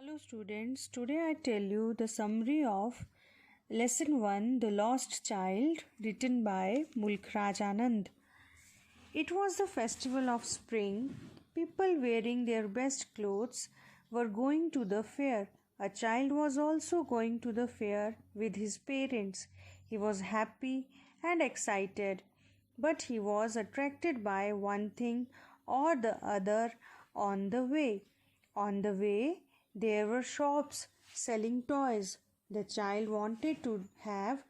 Hello students, today I tell you the summary of Lesson 1 The Lost Child written by Mulk Raj Anand. It was the festival of spring. People wearing their best clothes were going to the fair. A child was also going to the fair with his parents. He was happy and excited, but he was attracted by one thing or the other on the way. On the way, there were shops selling toys. The child wanted to have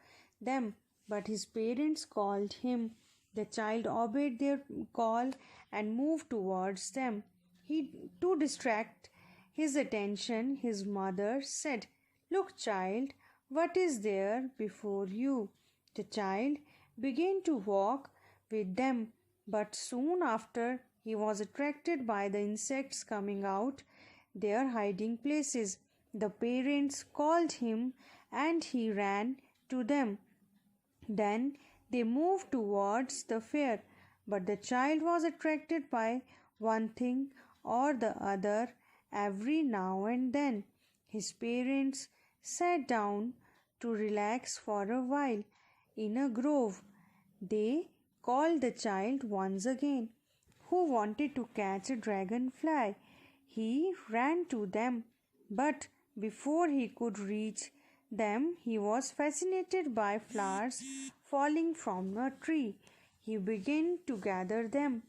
them, but his parents called him. The child obeyed their call and moved towards them. To distract his attention, his mother said, "Look, child, what is there before you?" The child began to walk with them, but soon after he was attracted by the insects coming out their hiding places. The parents called him and he ran to them. Then they moved towards the fair, but the child was attracted by one thing or the other every now and then. His parents sat down to relax for a while in a grove. They called the child once again, who wanted to catch a dragonfly. He ran to them, but before he could reach them, he was fascinated by flowers falling from a tree. He began to gather them.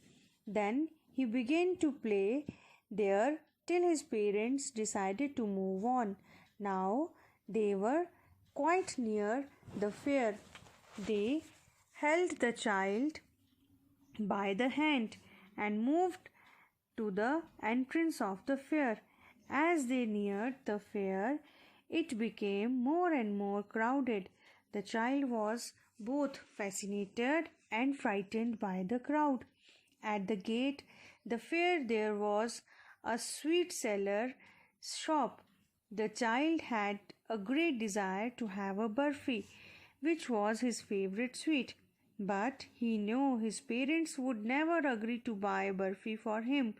Then he began to play there till his parents decided to move on. Now they were quite near the fair. They held the child by the hand and moved to the entrance of the fair. As they neared the fair, it became more and more crowded. The child was both fascinated and frightened by the crowd. At the gate, the fair, there was a sweet seller shop. The child had a great desire to have a burfi, which was his favorite sweet. But he knew his parents would never agree to buy a burfi for him.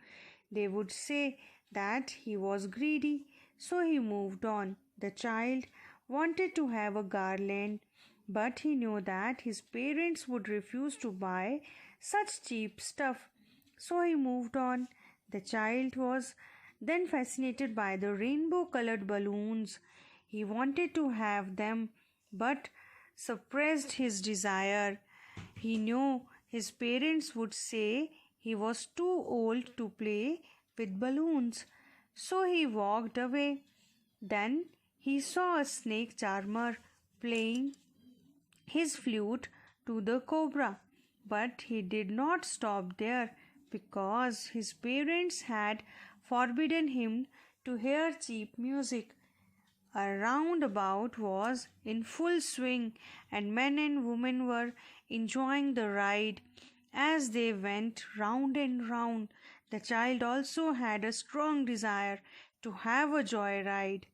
They would say that he was greedy, so he moved on. The child wanted to have a garland, but he knew that his parents would refuse to buy such cheap stuff, so he moved on. The child was then fascinated by the rainbow-colored balloons. He wanted to have them, but suppressed his desire. He knew his parents would say he was too old to play with balloons, so he walked away. Then he saw a snake charmer playing his flute to the cobra, but he did not stop there because his parents had forbidden him to hear cheap music. A roundabout was in full swing, and men and women were enjoying the ride as they went round and round. The child also had a strong desire to have a joyride.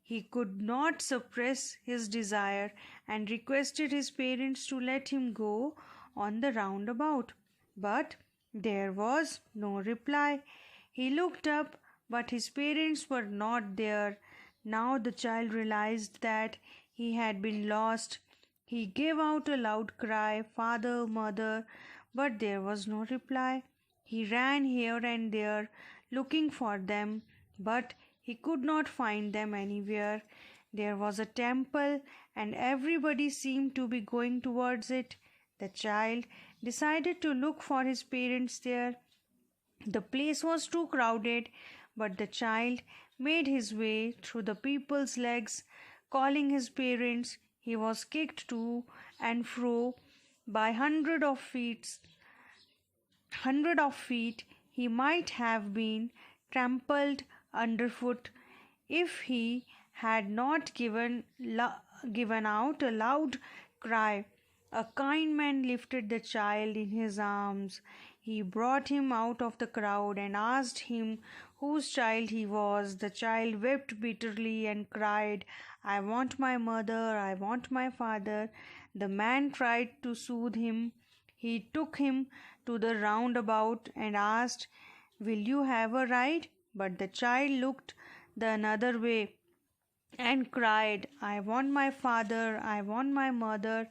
He could not suppress his desire and requested his parents to let him go on the roundabout. But there was no reply. He looked up, but his parents were not there. Now the child realized that he had been lost. He gave out a loud cry, "Father, mother," but there was no reply. He ran here and there looking for them, but he could not find them anywhere. There was a temple, and everybody seemed to be going towards it. The child decided to look for his parents there. The place was too crowded, but the child made his way through the people's legs, calling his parents. He was kicked to and fro by hundred of feet. He might have been trampled underfoot if he had not given out a loud cry. A kind man lifted the child in his arms. He brought him out of the crowd and asked him whose child he was. The child wept bitterly and cried, "I want my mother, I want my father." The man tried to soothe him. He took him to the roundabout and asked, "Will you have a ride?" But the child looked the another way and cried, I want my father, I want my mother.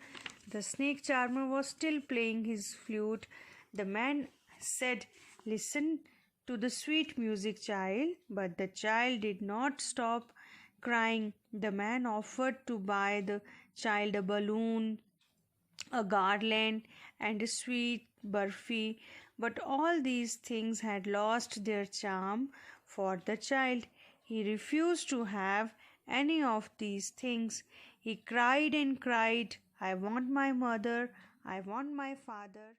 The snake charmer was still playing his flute. The man said, listen to the sweet music, child. But the child did not stop crying. The man offered to buy the child a balloon, a garland, and a sweet burfi, but all these things had lost their charm for the child. He refused to have any of these things. He cried and cried, I want my mother, I want my father.